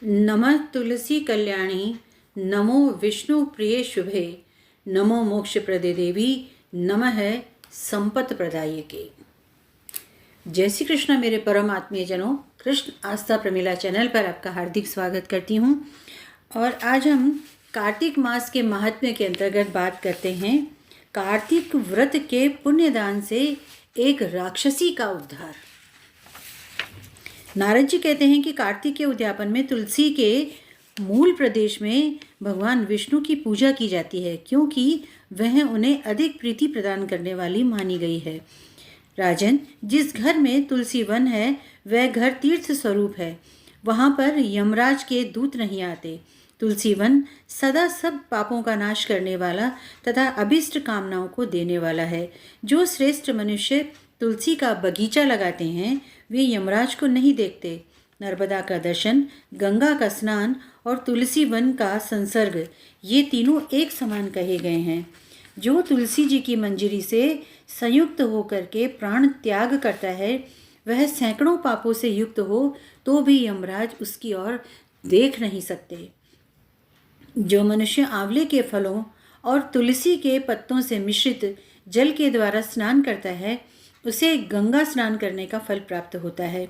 नमः तुलसी कल्याणी, नमो विष्णु प्रिय शुभे, नमो मोक्ष प्रदे देवी, नमः संपत प्रदायके। जय श्री कृष्ण मेरे परम आत्मीय जनों, कृष्ण आस्था प्रमिला चैनल पर आपका हार्दिक स्वागत करती हूँ। और आज हम कार्तिक मास के महात्म्य के अंतर्गत बात करते हैं कार्तिक व्रत के पुण्यदान से एक राक्षसी का उद्धार। नारद जी कहते हैं कि कार्तिक के उद्यापन में तुलसी के मूल प्रदेश में भगवान विष्णु की पूजा की जाती है, क्योंकि वह उन्हें अधिक प्रीति प्रदान करने वाली मानी गई है। राजन, जिस घर में तुलसी वन है वह घर तीर्थ स्वरूप है। वहाँ पर यमराज के दूत नहीं आते। तुलसी वन सदा सब पापों का नाश करने वाला तथा अभिष्ट कामनाओं को देने वाला है। जो श्रेष्ठ मनुष्य तुलसी का बगीचा लगाते हैं वे यमराज को नहीं देखते। नर्मदा का दर्शन, गंगा का स्नान और तुलसी वन का संसर्ग, ये तीनों एक समान कहे गए हैं। जो तुलसी जी की मंजरी से संयुक्त होकर के प्राण त्याग करता है वह सैकड़ों पापों से युक्त हो तो भी यमराज उसकी ओर देख नहीं सकते। जो मनुष्य आंवले के फलों और तुलसी के पत्तों से मिश्रित जल के द्वारा स्नान करता है उसे गंगा स्नान करने का फल प्राप्त होता है।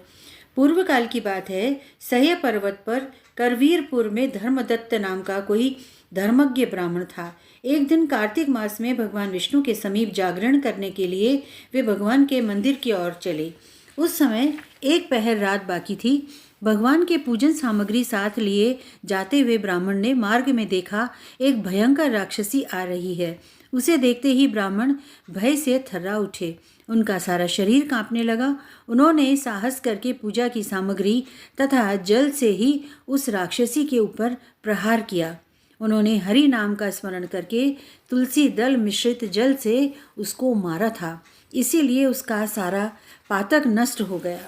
पूर्व काल की बात है, सह्य पर्वत पर करवीरपुर में धर्मदत्त नाम का कोई धर्मज्ञ ब्राह्मण था। एक दिन कार्तिक मास में भगवान विष्णु के समीप जागरण करने के लिए वे भगवान के मंदिर की ओर चले। उस समय एक पहर रात बाकी थी। भगवान के पूजन सामग्री साथ लिए जाते हुए ब्राह्मण ने मार्ग में देखा एक भयंकर राक्षसी आ रही है। उसे देखते ही ब्राह्मण भय से थर्रा उठे। उनका सारा शरीर कांपने लगा। उन्होंने साहस करके पूजा की सामग्री तथा जल से ही उस राक्षसी के ऊपर प्रहार किया। उन्होंने हरि नाम का स्मरण करके तुलसी दल मिश्रित जल से उसको मारा था, इसीलिए उसका सारा पातक नष्ट हो गया।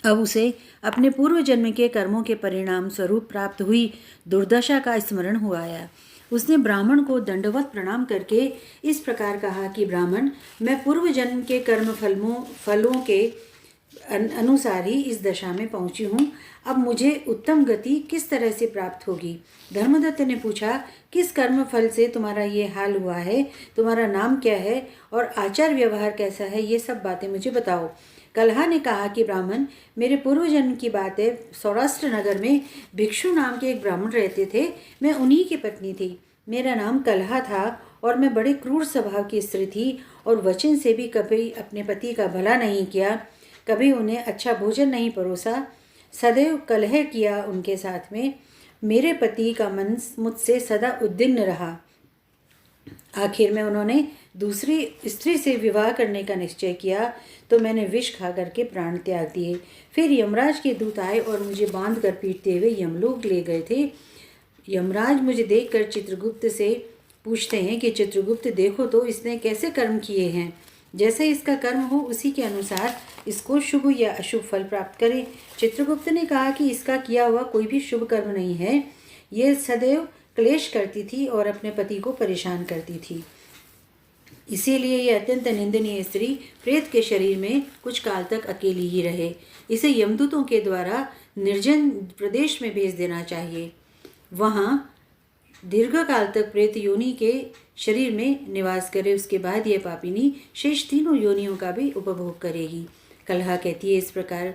अब उसे अपने पूर्व जन्म के कर्मों के परिणाम स्वरूप प्राप्त हुई दुर्दशा का स्मरण हुआ आया। उसने ब्राह्मण को दंडवत प्रणाम करके इस प्रकार कहा कि ब्राह्मण, मैं पूर्व जन्म के कर्म फलों के अनुसार ही इस दशा में पहुंची हूँ। अब मुझे उत्तम गति किस तरह से प्राप्त होगी? धर्मदत्त ने पूछा, किस कर्म फल से तुम्हारा ये हाल हुआ है? तुम्हारा नाम क्या है और आचार व्यवहार कैसा है? ये सब बातें मुझे बताओ। कलहा ने कहा कि ब्राह्मण, मेरे पूर्व जन्म की बात है। सौराष्ट्र नगर में भिक्षु नाम के एक ब्राह्मण रहते थे। मैं उन्हीं की पत्नी थी। मेरा नाम कलहा था और मैं बड़े क्रूर स्वभाव की स्त्री थी और वचन से भी कभी अपने पति का भला नहीं किया, कभी उन्हें अच्छा भोजन नहीं परोसा, सदैव कलह किया उनके साथ में। मेरे पति का मन मुझसे सदा उद्विग्न रहा। आखिर में उन्होंने दूसरी स्त्री से विवाह करने का निश्चय किया तो मैंने विष खा करके प्राण त्याग दिए। फिर यमराज के दूत आए और मुझे बांध कर पीटते हुए यमलोक ले गए थे। यमराज मुझे देखकर चित्रगुप्त से पूछते हैं कि चित्रगुप्त, देखो तो इसने कैसे कर्म किए हैं। जैसे इसका कर्म हो उसी के अनुसार इसको शुभ या अशुभ फल प्राप्त करे। चित्रगुप्त ने कहा कि इसका किया हुआ कोई भी शुभ कर्म नहीं है। ये सदैव क्लेश करती थी और अपने पति को परेशान करती थी, इसीलिए ये अत्यंत निंदनीय स्त्री प्रेत के शरीर में कुछ काल तक अकेली ही रहे। इसे यमदूतों के द्वारा निर्जन प्रदेश में भेज देना चाहिए। वहाँ दीर्घ काल तक प्रेत योनि के शरीर में निवास करे। उसके बाद यह पापिनी शेष तीनों योनियों का भी उपभोग करेगी। कलहा कहती है, इस प्रकार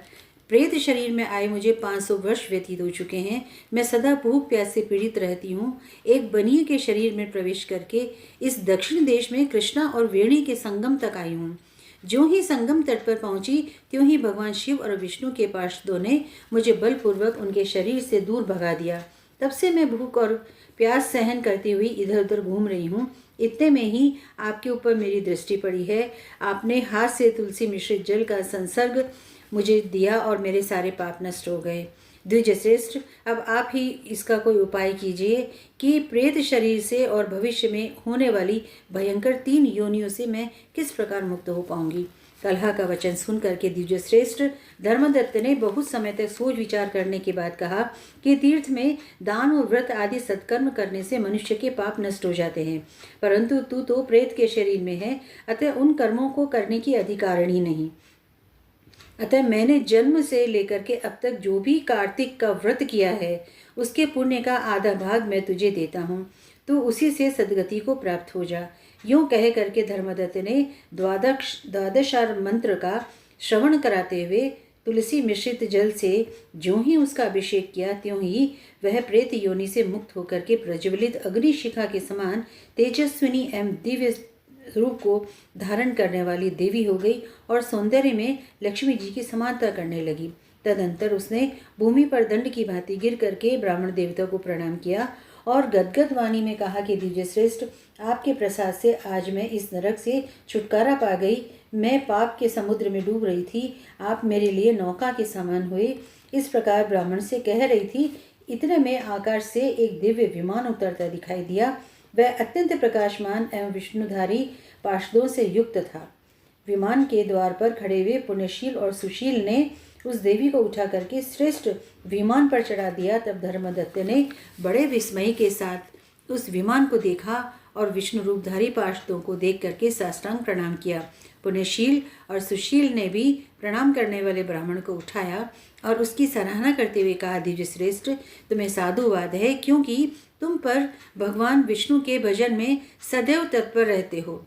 प्रेत शरीर में आए मुझे 500 वर्ष व्यतीत हो चुके हैं। मैं सदा भूख प्यास से पीड़ित रहती हूँ। एक बनिए के शरीर में प्रवेश करके इस दक्षिण देश में कृष्णा और वेणी के संगम तक आई हूँ। जो ही संगम तट पर पहुंची त्यों ही भगवान शिव और विष्णु के पार्षदों ने मुझे बलपूर्वक उनके शरीर से दूर भगा दिया। तब से मैं भूख और प्यास सहन करती हुई इधर उधर घूम रही हूँ। इतने में ही आपके ऊपर मेरी दृष्टि पड़ी है। आपने हाथ से तुलसी मिश्रित जल का संसर्ग मुझे दिया और मेरे सारे पाप नष्ट हो गए। द्विजश्रेष्ठ, अब आप ही इसका कोई उपाय कीजिए कि प्रेत शरीर से और भविष्य में होने वाली भयंकर 3 योनियों से मैं किस प्रकार मुक्त हो पाऊंगी। कलहा का वचन सुन करके द्विजश्रेष्ठ धर्मदत्त ने बहुत समय तक सोच विचार करने के बाद कहा कि तीर्थ में दान और व्रत आदि सत्कर्म करने से मनुष्य के पाप नष्ट हो जाते हैं, परंतु तू तो प्रेत के शरीर में है, अतः उन कर्मों को करने की अधिकारिणी नहीं। अतः मैंने जन्म से लेकर के अब तक जो भी कार्तिक का व्रत किया है उसके पुण्य का आधा भाग मैं तुझे देता हूँ, तो उसी से सदगति को प्राप्त हो जा। यूं कह करके धर्मदत्त ने द्वादशार मंत्र का श्रवण कराते हुए तुलसी मिश्रित जल से ज्यों ही उसका अभिषेक किया, त्यों ही वह प्रेत योनि से मुक्त होकर के प्रज्वलित अग्निशिखा के समान तेजस्विनी एवं दिव्य रूप को धारण करने वाली देवी हो गई और सौंदर्य में लक्ष्मी जी की समानता करने लगी। तदंतर उसने भूमि पर दंड की भांति गिर करके ब्राह्मण देवता को प्रणाम किया और गदगद वाणी में कहा कि दिव्य श्रेष्ठ, आपके प्रसाद से आज मैं इस नरक से छुटकारा पा गई। मैं पाप के समुद्र में डूब रही थी, आप मेरे लिए नौका के समान हुए। इस प्रकार ब्राह्मण से कह रही थी। इतने में आकाश से एक दिव्य विमान उतरता दिखाई दिया। वह अत्यंत प्रकाशमान एवं विष्णुधारी पार्षदों से युक्त था। विमान के द्वार पर खड़े हुए पुण्यशील और सुशील ने उस देवी को उठा करके श्रेष्ठ विमान पर चढ़ा दिया। तब धर्मदत्त ने बड़े विस्मय के साथ उस विमान को देखा और विष्णु रूपधारी पार्षदों को देख करके साष्टांग प्रणाम किया। पुण्यशील और सुशील ने भी प्रणाम करने वाले ब्राह्मण को उठाया और उसकी सराहना करते हुए कहा, दिव्य श्रेष्ठ, तुम्हें साधुवाद है, क्योंकि तुम पर भगवान विष्णु के भजन में सदैव तत्पर रहते हो,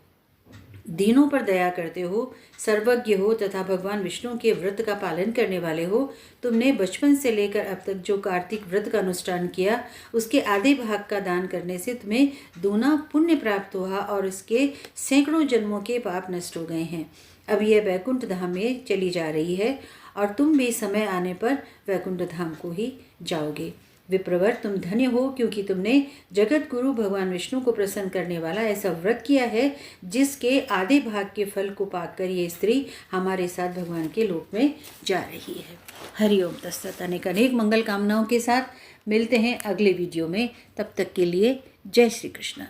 दीनों पर दया करते हो, सर्वज्ञ हो तथा भगवान विष्णु के व्रत का पालन करने वाले हो। तुमने बचपन से लेकर अब तक जो कार्तिक व्रत का अनुष्ठान किया उसके आधे भाग का दान करने से तुम्हें दूना पुण्य प्राप्त हुआ और इसके सैकड़ों जन्मों के पाप नष्ट हो गए हैं। अब यह वैकुंठ धाम में चली जा रही है और तुम भी समय आने पर वैकुंठ धाम को ही जाओगे। विप्रवर, तुम धन्य हो, क्योंकि तुमने जगत गुरु भगवान विष्णु को प्रसन्न करने वाला ऐसा व्रत किया है जिसके आधे भाग के फल को पाकर ये स्त्री हमारे साथ भगवान के लोक में जा रही है। हरिओम तत्सत। अनेक अनेक मंगल कामनाओं के साथ मिलते हैं अगले वीडियो में। तब तक के लिए जय श्री कृष्ण।